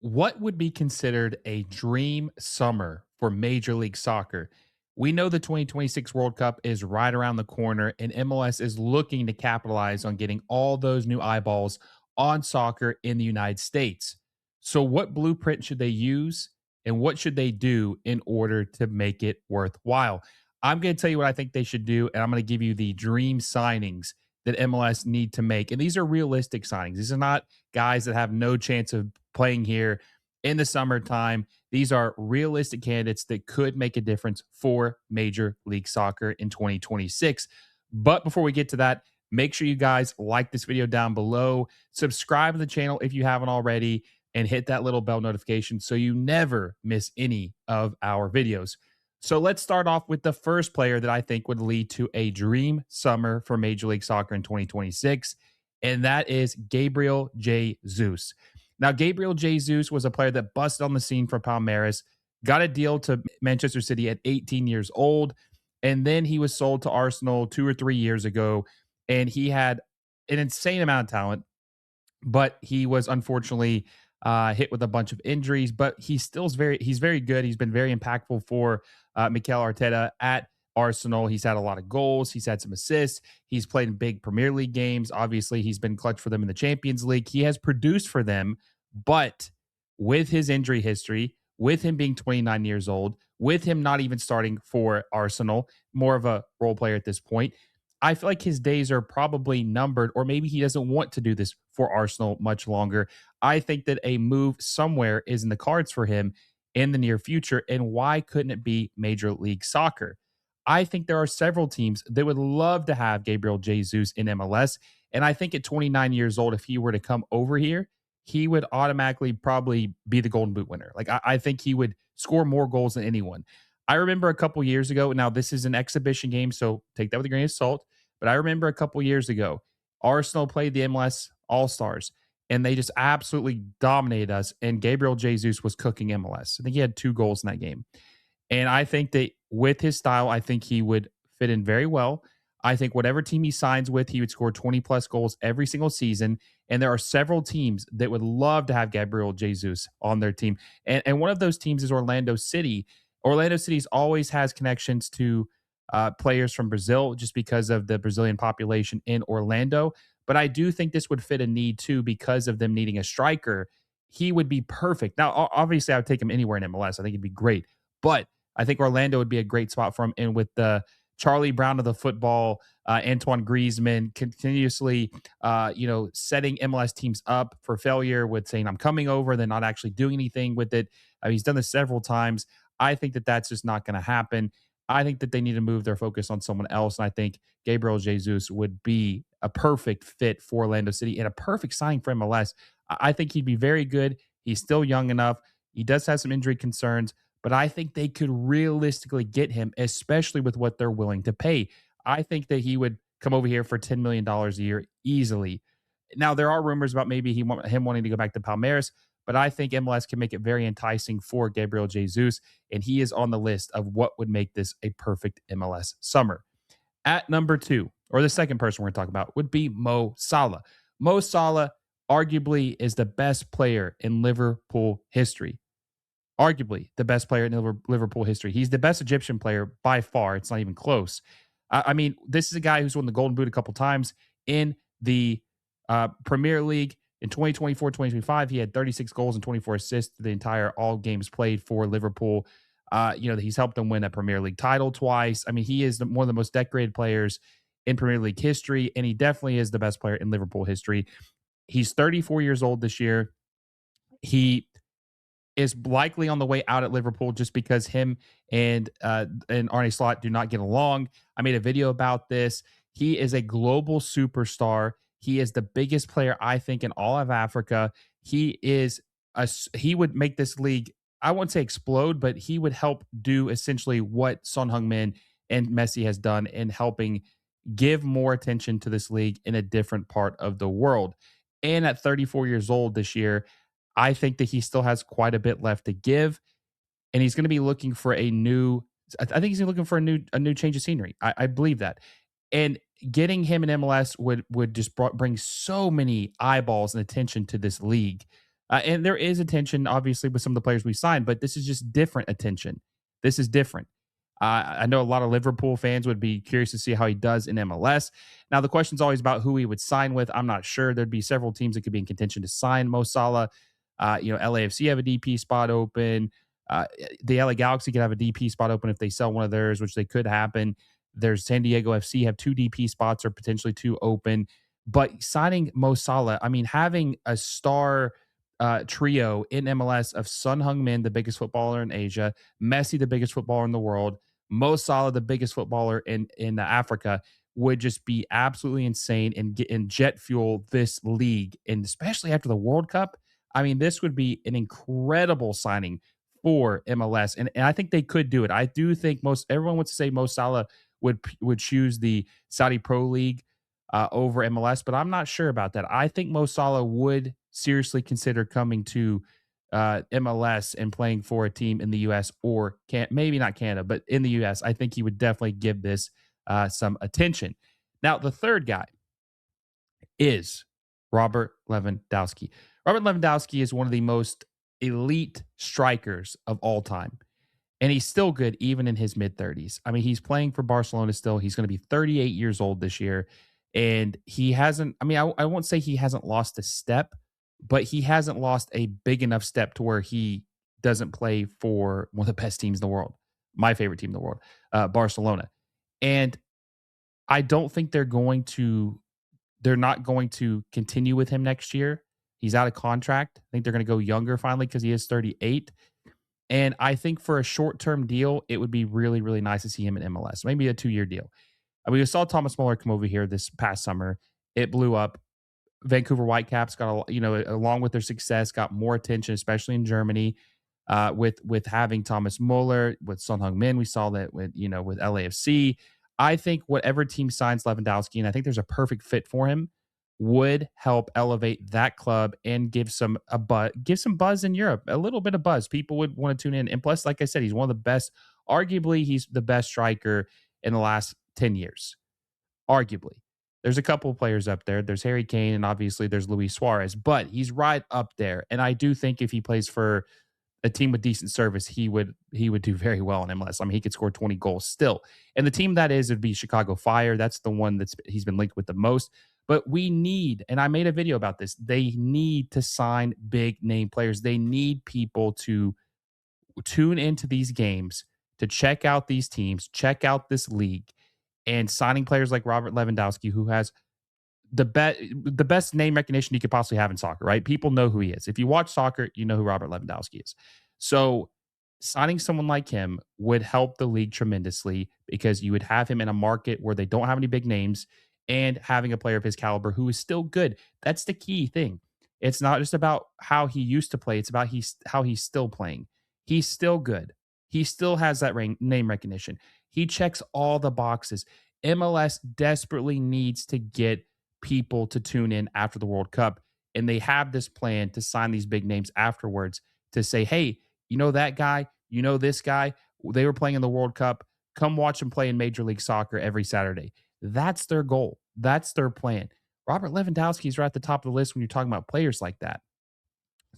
What would be considered a dream summer for Major League Soccer? We know the 2026 World Cup is right around the corner, and MLS is looking to capitalize on getting all those new eyeballs on soccer in the United States. So, what blueprint should they use, and what should they do in order to make it worthwhile? I'm going to tell you what I think they should do, and I'm going to give you the dream signings that MLS need to make. And these are realistic signings. These are not guys that have no chance of playing here in the summertime. These are realistic candidates that could make a difference for Major League Soccer in 2026. But before we get to that, make sure you guys like this video down below, subscribe to the channel if you haven't already, and hit that little bell notification so you never miss any of our videos. So let's start off with the first player that I think would lead to a dream summer for Major League Soccer in 2026, and that is Gabriel Jesus. Now, Gabriel Jesus was a player that busted on the scene for Palmeiras, got a deal to Manchester City at 18 years old, and then he was sold to Arsenal 2 or 3 years ago, and he had an insane amount of talent, but he was unfortunately hit with a bunch of injuries. But he's very good. He's been very impactful for Mikel Arteta at Arsenal. He's had a lot of goals. He's had some assists. He's played in big Premier League games. Obviously, he's been clutch for them in the Champions League. He has produced for them, but with his injury history, with him being 29 years old, with him not even starting for Arsenal, more of a role player at this point, I feel like his days are probably numbered, or maybe he doesn't want to do this for Arsenal much longer. I think that a move somewhere is in the cards for him in the near future. And why couldn't it be Major League Soccer? I think there are several teams that would love to have Gabriel Jesus in MLS. And I think at 29 years old, if he were to come over here, he would automatically probably be the Golden Boot winner. Like, I think he would score more goals than anyone. I remember a couple years ago, now this is an exhibition game, so take that with a grain of salt. But I remember a couple years ago, Arsenal played the MLS All Stars, and they just absolutely dominated us. And Gabriel Jesus was cooking MLS. I think he had 2 goals in that game. And I think that with his style, I think he would fit in very well. I think whatever team he signs with, he would score 20 plus goals every single season. And there are several teams that would love to have Gabriel Jesus on their team. And one of those teams is Orlando City. Orlando City's always has connections to players from Brazil just because of the Brazilian population in Orlando. But I do think this would fit a need too because of them needing a striker. He would be perfect. Now, obviously, I would take him anywhere in MLS. I think he'd be great. But I think Orlando would be a great spot for him. And with the Charlie Brown of the football, Antoine Griezmann continuously, setting MLS teams up for failure with saying, I'm coming over, then not actually doing anything with it. He's done this several times. I think that that's just not going to happen. I think that they need to move their focus on someone else. And I think Gabriel Jesus would be a perfect fit for Orlando City and a perfect sign for MLS. I think he'd be very good. He's still young enough. He does have some injury concerns, but I think they could realistically get him, especially with what they're willing to pay. I think that he would come over here for $10 million a year easily. Now, there are rumors about maybe him wanting to go back to Palmeiras, but I think MLS can make it very enticing for Gabriel Jesus, and he is on the list of what would make this a perfect MLS summer. At number 2, or the second person we're going to talk about, would be Mo Salah. Mo Salah arguably is the best player in Liverpool history. Arguably the best player in Liverpool history. He's the best Egyptian player by far. It's not even close. I mean, this is a guy who's won the Golden Boot a couple times in the Premier League. In 2024-2025, he had 36 goals and 24 assists the entire all games played for Liverpool. He's helped them win a Premier League title twice. I mean, he is one of the most decorated players in Premier League history, and he definitely is the best player in Liverpool history. He's 34 years old this year. He is likely on the way out at Liverpool just because him and Arne Slot do not get along. I made a video about this. He is a global superstar. He is the biggest player, I think, in all of Africa. He would make this league, I won't say explode, but he would help do essentially what Son Heung-min and Messi has done in helping give more attention to this league in a different part of the world. And at 34 years old this year, I think that he still has quite a bit left to give, and he's going to be looking for I think he's looking for a new change of scenery. I believe that. And getting him in MLS would just bring so many eyeballs and attention to this league And there is attention, obviously, with some of the players we signed, but this is just different attention. This is different. I know a lot of Liverpool fans would be curious to see how he does in MLS. Now, the question's always about who he would sign with. I'm not sure. There'd be several teams that could be in contention to sign Mo Salah. LAFC have a DP spot open. The LA Galaxy could have a DP spot open if they sell one of theirs, which they could happen. There's San Diego FC have two DP spots or potentially two open. But signing Mo Salah, I mean, having a star trio in MLS of Son Heung-min, the biggest footballer in Asia, Messi, the biggest footballer in the world, Mo Salah, the biggest footballer in Africa, would just be absolutely insane and get and jet fuel this league, and especially after the World Cup. I mean, this would be an incredible signing for MLS, and I think they could do it. I do think most everyone wants to say Mo Salah would choose the Saudi Pro League over MLS, but I'm not sure about that. I think Mo Salah would seriously consider coming to MLS and playing for a team in the US or maybe not Canada, but in the US. I think he would definitely give this some attention. Now, the third guy is Robert Lewandowski. Robert Lewandowski is one of the most elite strikers of all time. And he's still good even in his mid 30s. I mean, he's playing for Barcelona still. He's going to be 38 years old this year. And he hasn't, I mean, I won't say he hasn't lost a step, but he hasn't lost a big enough step to where he doesn't play for one of the best teams in the world, my favorite team in the world, Barcelona. And I don't think they're not going to continue with him next year. He's out of contract. I think they're going to go younger finally because he is 38. And I think for a short-term deal, it would be really, really nice to see him in MLS. Maybe a 2-year deal. I mean, we saw Thomas Muller come over here this past summer. It blew up. Vancouver Whitecaps got, along with their success, got more attention, especially in Germany, with having Thomas Muller, with Son Heung-min. We saw that with LAFC. I think whatever team signs Lewandowski, and I think there's a perfect fit for him, would help elevate that club and give some buzz in Europe, a little bit of buzz. People would want to tune in. And plus, like I said, he's one of the best, arguably, he's the best striker in the last 10 years. Arguably. There's a couple of players up there. There's Harry Kane, and obviously there's Luis Suarez, but he's right up there. And I do think if he plays for a team with decent service, he would do very well in MLS. I mean, he could score 20 goals still. And the team that is would be Chicago Fire. That's the one he's been linked with the most. But we need, and I made a video about this, they need to sign big name players. They need people to tune into these games, to check out these teams, check out this league, and signing players like Robert Lewandowski, who has the best name recognition you could possibly have in soccer, right? People know who he is. If you watch soccer, you know who Robert Lewandowski is. So signing someone like him would help the league tremendously because you would have him in a market where they don't have any big names and having a player of his caliber who is still good. That's the key thing. It's not just about how he used to play. It's about how he's still playing. He's still good. He still has that name recognition. He checks all the boxes. MLS desperately needs to get people to tune in after the World Cup. And they have this plan to sign these big names afterwards to say, hey, you know that guy, you know this guy, they were playing in the World Cup. Come watch them play in Major League Soccer every Saturday. That's their goal. That's their plan. Robert Lewandowski is right at the top of the list when you're talking about players like that.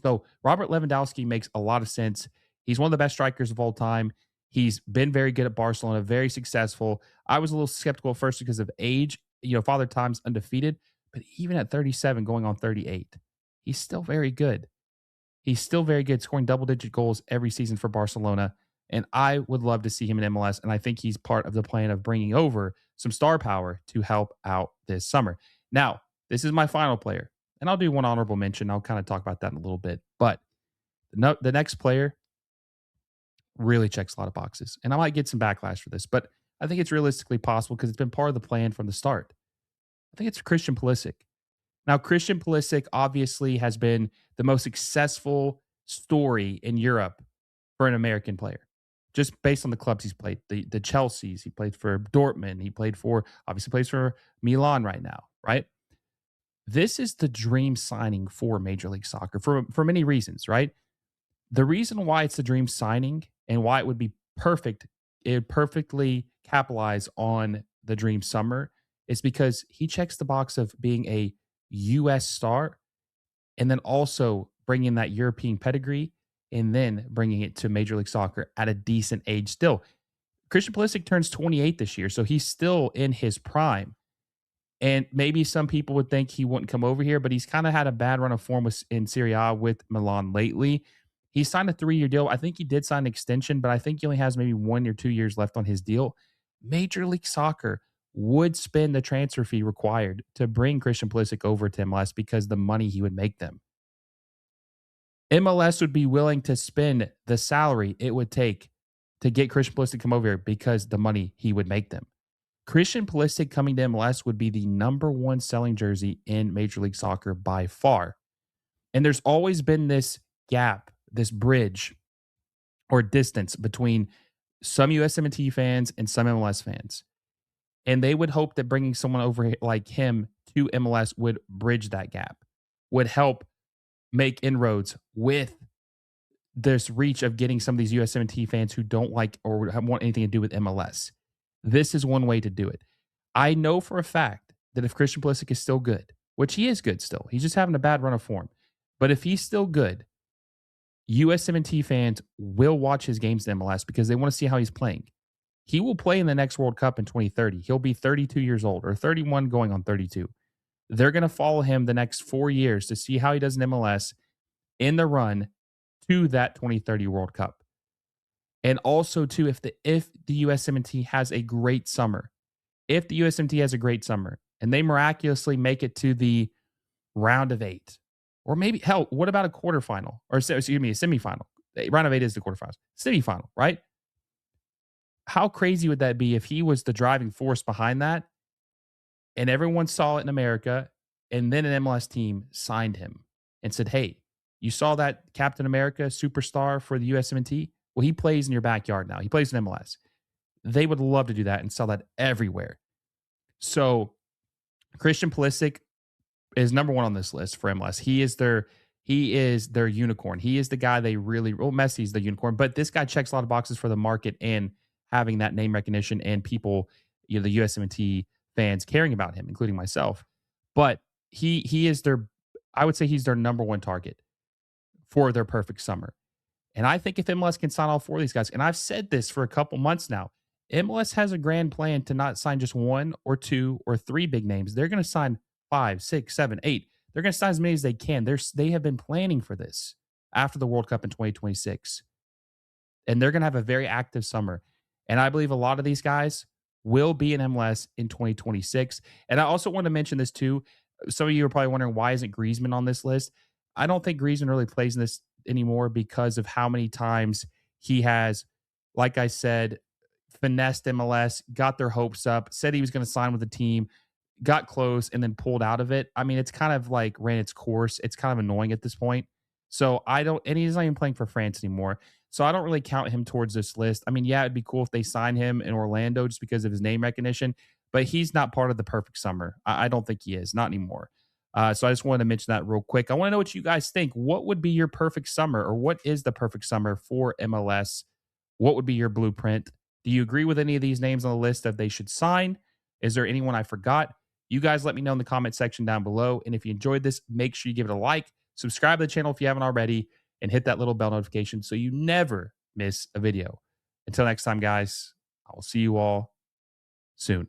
So Robert Lewandowski makes a lot of sense. He's one of the best strikers of all time. He's been very good at Barcelona, very successful. I was a little skeptical at first because of age. Father Time's undefeated, but even at 37, going on 38, he's still very good. He's still very good, scoring double-digit goals every season for Barcelona. And I would love to see him in MLS, and I think he's part of the plan of bringing over some star power to help out this summer. Now, this is my final player, and I'll do one honorable mention. I'll kind of talk about that in a little bit. But the next player really checks a lot of boxes, and I might get some backlash for this, but I think it's realistically possible because it's been part of the plan from the start. I think it's Christian Pulisic. Now, Christian Pulisic obviously has been the most successful story in Europe for an American player, just based on the clubs he's played. The Chelseas, he played for Dortmund, obviously plays for Milan right now, right? This is the dream signing for Major League Soccer for many reasons, right? The reason why it's the dream signing and why it would be perfect, it perfectly capitalize on the dream summer is because he checks the box of being a U.S. star and then also bringing that European pedigree and then bringing it to Major League Soccer at a decent age still. Christian Pulisic turns 28 this year, so he's still in his prime. And maybe some people would think he wouldn't come over here, but he's kind of had a bad run of form in Serie A with Milan lately. He signed a 3-year deal. I think he did sign an extension, but I think he only has maybe 1 or 2 years left on his deal. Major League Soccer would spend the transfer fee required to bring Christian Pulisic over to MLS because the money he would make them. MLS would be willing to spend the salary it would take to get Christian Pulisic to come over here because the money he would make them. Christian Pulisic coming to MLS would be the number one selling jersey in Major League Soccer by far. And there's always been this gap, this bridge or distance between some USMNT fans and some MLS fans. And they would hope that bringing someone over like him to MLS would bridge that gap, would help make inroads with this reach of getting some of these USMNT fans who don't like or want anything to do with MLS. This is one way to do it. I know for a fact that if Christian Pulisic is still good, which he is good still, he's just having a bad run of form. But if he's still good, USMNT fans will watch his games in MLS because they want to see how he's playing. He will play in the next World Cup in 2030. He'll be 32 years old or 31 going on 32. They're going to follow him the next 4 years to see how he does in MLS in the run to that 2030 World Cup. And also, too, if the USMNT has a great summer, if the USMNT has a great summer and they miraculously make it to the round of 8, or maybe, hell, what about a quarterfinal? Or, excuse me, a semifinal. The round of 8 is the quarterfinals. Semifinal, right? How crazy would that be if he was the driving force behind that and everyone saw it in America and then an MLS team signed him and said, hey, you saw that Captain America superstar for the USMNT? Well, he plays in your backyard now. He plays in MLS. They would love to do that and sell that everywhere. So Christian Pulisic is number one on this list for MLS. He is their unicorn. He is the guy they really, well, Messi's the unicorn, but this guy checks a lot of boxes for the market and having that name recognition and people, the USMNT fans caring about him, including myself. But he is I would say he's their number one target for their perfect summer. And I think if MLS can sign all 4 of these guys, and I've said this for a couple months now, MLS has a grand plan to not sign just 1 or 2 or 3 big names. They're going to sign 5, 6, 7, 8. They're going to sign as many as they can. They have been planning for this after the World Cup in 2026. And they're going to have a very active summer. And I believe a lot of these guys will be in MLS in 2026. And I also want to mention this too. Some of you are probably wondering, why isn't Griezmann on this list? I don't think Griezmann really plays in this anymore because of how many times he has, like I said, finessed MLS, got their hopes up, said he was going to sign with the team, got close, and then pulled out of it. I mean, it's kind of like ran its course. It's kind of annoying at this point. So and he's not even playing for France anymore. So I don't really count him towards this list. I mean, yeah, it'd be cool if they sign him in Orlando just because of his name recognition, but he's not part of the perfect summer. I don't think he is, not anymore. So I just wanted to mention that real quick. I want to know what you guys think. What would be your perfect summer, or what is the perfect summer for MLS? What would be your blueprint? Do you agree with any of these names on the list that they should sign? Is there anyone I forgot? You guys let me know in the comment section down below. And if you enjoyed this, make sure you give it a like, subscribe to the channel if you haven't already, and hit that little bell notification so you never miss a video. Until next time, guys, I will see you all soon.